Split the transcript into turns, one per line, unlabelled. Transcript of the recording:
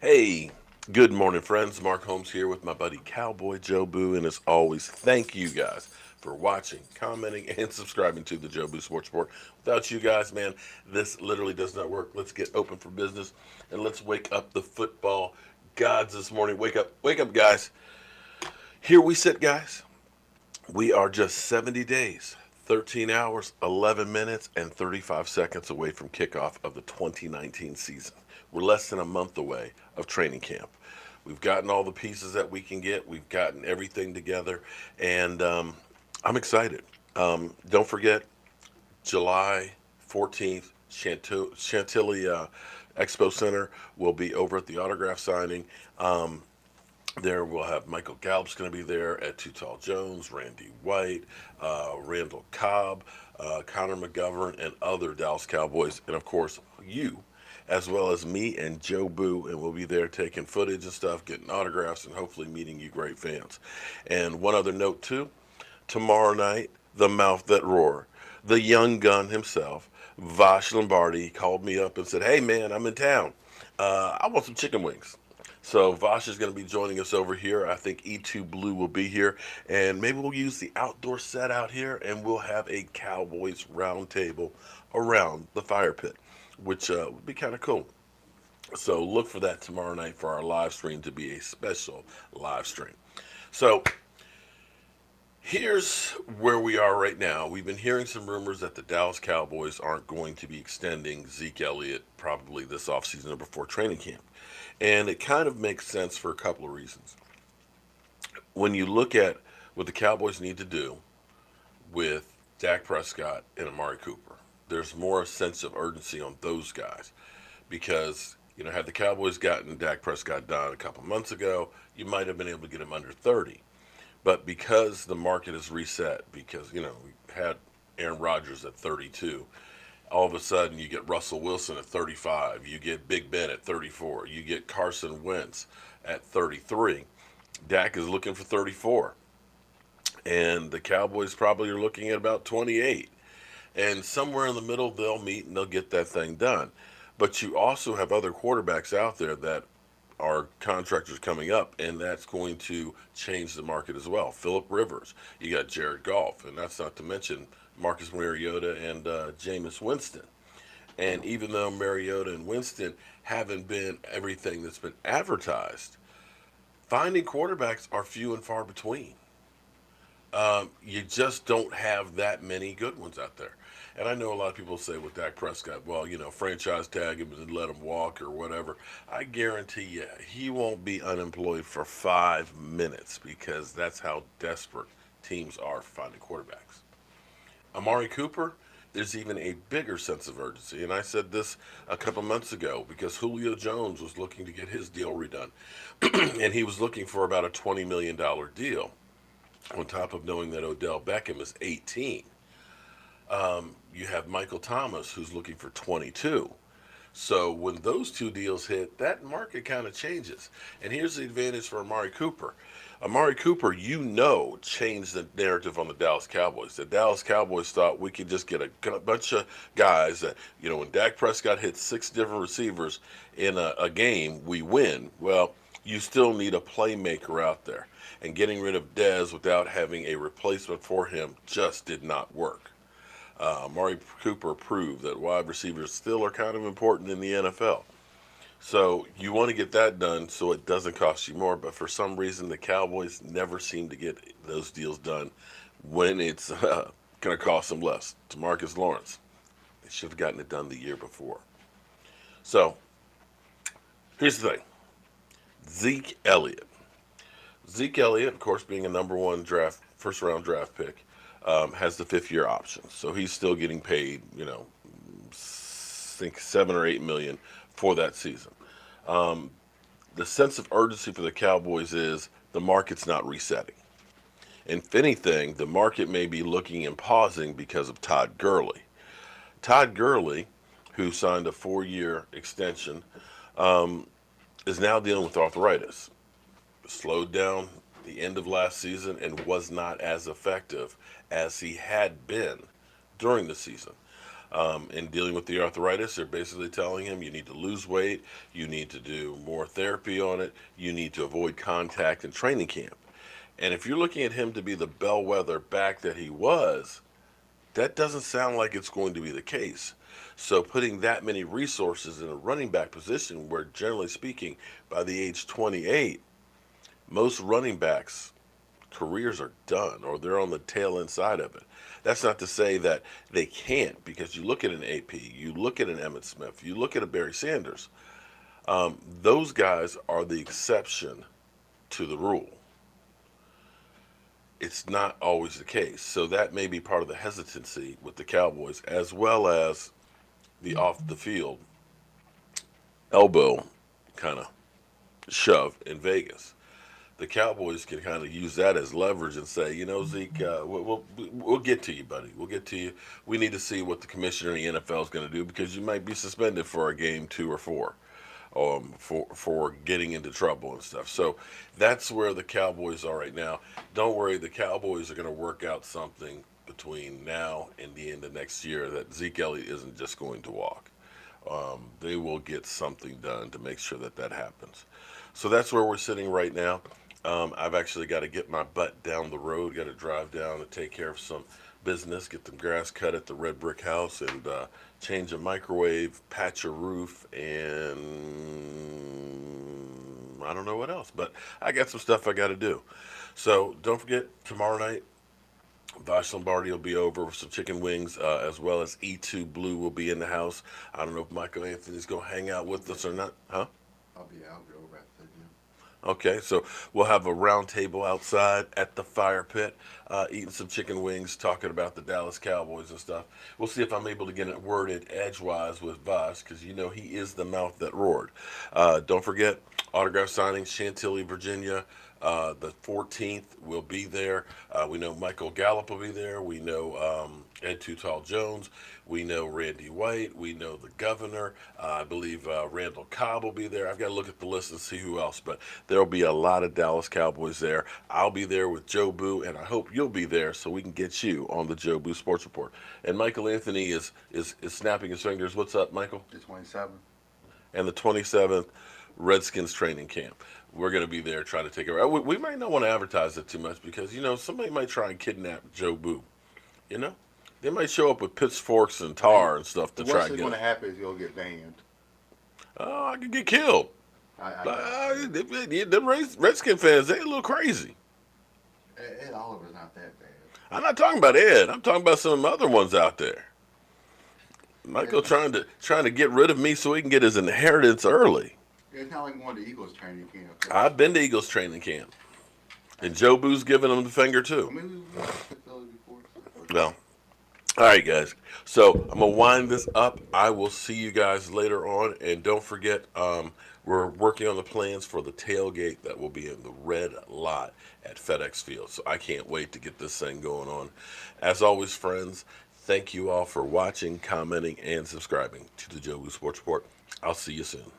Hey, good morning, friends. Mark Holmes here with my buddy Cowboy Joe Boo, and as always, thank you guys for watching, commenting, and subscribing to the Joe Boo Sports Report. Without you guys, man, this literally does not work. Let's get open for business and let's wake up the football gods this morning. Wake up, guys. Here we sit, guys. We are just 70 days, 13 hours, 11 minutes, and 35 seconds away from kickoff of the 2019 season. We're less than a month away of training camp. We've gotten all the pieces that we can get. We've gotten everything together, and I'm excited. Don't forget, July 14th, Chantilly Expo Center will be over at the autograph signing. There we'll have Michael Gallup's going to be there, Ed Too Tall Jones, Randy White, Randall Cobb, Connor McGovern, and other Dallas Cowboys, and of course you, as well as me and Joe Boo, and we'll be there taking footage and stuff, getting autographs, and hopefully meeting you great fans. And one other note too, tomorrow night, the mouth that roar, the young gun himself, Vash Lombardi, called me up and said, "Hey man, I'm in town. I want some chicken wings." So Vosh is going to be joining us over here. I think E2 Blue will be here, and maybe we'll use the outdoor set out here, and we'll have a Cowboys round table around the fire pit, which would be kind of cool. So look for that tomorrow night for our live stream to be a special live stream. So here's where we are right now. We've been hearing some rumors that the Dallas Cowboys aren't going to be extending Zeke Elliott probably this offseason or before training camp. And it kind of makes sense for a couple of reasons. When you look at what the Cowboys need to do with Dak Prescott and Amari Cooper, there's more a sense of urgency on those guys because, had the Cowboys gotten Dak Prescott done a couple months ago, you might have been able to get him under 30. But because the market is reset, because, we had Aaron Rodgers at 32, all of a sudden you get Russell Wilson at 35, you get Big Ben at 34, you get Carson Wentz at 33. Dak is looking for 34, and the Cowboys probably are looking at about 28. And somewhere in the middle, they'll meet and they'll get that thing done. But you also have other quarterbacks out there that are contractors coming up, and that's going to change the market as well. Philip Rivers, you got Jared Goff, and that's not to mention Marcus Mariota and Jameis Winston. And even though Mariota and Winston haven't been everything that's been advertised, finding quarterbacks are few and far between. You just don't have that many good ones out there. And I know a lot of people say with Dak Prescott, well, franchise tag him and let him walk or whatever. I guarantee you, he won't be unemployed for 5 minutes because that's how desperate teams are finding quarterbacks. Amari Cooper, there's even a bigger sense of urgency. And I said this a couple months ago because Julio Jones was looking to get his deal redone. And he was looking for about a $20 million deal on top of knowing that Odell Beckham is 18. You have Michael Thomas who's looking for 22. So when those two deals hit, that market kind of changes. And here's the advantage for Amari Cooper. Amari Cooper, changed the narrative on the Dallas Cowboys. The Dallas Cowboys thought we could just get a bunch of guys that, when Dak Prescott hits six different receivers in a game, we win. Well, you still need a playmaker out there. And getting rid of Dez without having a replacement for him just did not work. Amari Cooper proved that wide receivers still are kind of important in the NFL. So you want to get that done so it doesn't cost you more. But for some reason, the Cowboys never seem to get those deals done when it's going to cost them less. To Marcus Lawrence, they should have gotten it done the year before. So here's the thing: Zeke Elliott. Zeke Elliott, of course, being a number one first round draft pick, has the 5th year option. So he's still getting paid, I think 7 or 8 million for that season. The sense of urgency for the Cowboys is the market's not resetting. If anything, the market may be looking and pausing because of Todd Gurley. Todd Gurley, who signed a 4-year extension, is now dealing with arthritis. Slowed down the end of last season and was not as effective as he had been during the season. In dealing with the arthritis, they're basically telling him you need to lose weight, you need to do more therapy on it, you need to avoid contact in training camp. And if you're looking at him to be the bellwether back that he was, that doesn't sound like it's going to be the case. So putting that many resources in a running back position where generally speaking, by the age 28, most running backs careers are done or they're on the tail end side of it. That's not to say that they can't, because you look at an AP, you look at an Emmett Smith, you look at a Barry Sanders. Those guys are the exception to the rule. It's not always the case. So that may be part of the hesitancy with the Cowboys, as well as the off the field elbow kind of shove in Vegas. The Cowboys can kind of use that as leverage and say, you know, Zeke, we'll get to you, buddy. We'll get to you. We need to see what the commissioner in the NFL is going to do, because you might be suspended for a game, 2 or 4, for getting into trouble and stuff. So that's where the Cowboys are right now. Don't worry, the Cowboys are going to work out something between now and the end of next year that Zeke Elliott isn't just going to walk. They will get something done to make sure that that happens. So that's where we're sitting right now. I've actually got to get my butt down the road, got to drive down and take care of some business, get the grass cut at the red brick house, and change a microwave, patch a roof, and I don't know what else. But I got some stuff I got to do. So don't forget, tomorrow night, Vash Lombardi will be over with some chicken wings, as well as E2 Blue will be in the house. I don't know if Michael Anthony's going to hang out with us or not. Huh?
I'll be over at the gym.
Okay, so we'll have a round table outside at the fire pit, eating some chicken wings, talking about the Dallas Cowboys and stuff. We'll see if I'm able to get it worded edgewise with Voss, because you know he is the mouth that roared. Don't forget, autograph signing, Chantilly, Virginia. The 14th will be there. We know Michael Gallup will be there. We know Ed Too Tall Jones. We know Randy White. We know the governor. I believe Randall Cobb will be there. I've got to look at the list and see who else, but there will be a lot of Dallas Cowboys there. I'll be there with Joe Boo, and I hope you'll be there so we can get you on the Joe Boo Sports Report. And Michael Anthony is snapping his fingers. What's up, Michael?
The 27th.
And the 27th, Redskins training camp. We're going to be there trying to take it. We might not want to advertise it too much because, you know, somebody might try and kidnap Joe Boo. You know? They might show up with pitchforks and tar and stuff to try and get
What's going to happen is you'll get banned.
Oh, I could get killed. Them Redskin fans, they a little crazy.
Ed Oliver's not that bad.
I'm not talking about Ed. I'm talking about some of the other ones out there. Michael trying to get rid of me so he can get his inheritance early.
It's not like going to Eagles training camp.
I've been to Eagles training camp. And Joe Boo's giving them the finger too.
I mean, we've before.
Well, all right, guys. So I'm going to wind this up. I will see you guys later on. And don't forget, we're working on the plans for the tailgate that will be in the red lot at FedEx Field. So I can't wait to get this thing going on. As always, friends, thank you all for watching, commenting, and subscribing to the Joe Boo Sports Report. I'll see you soon.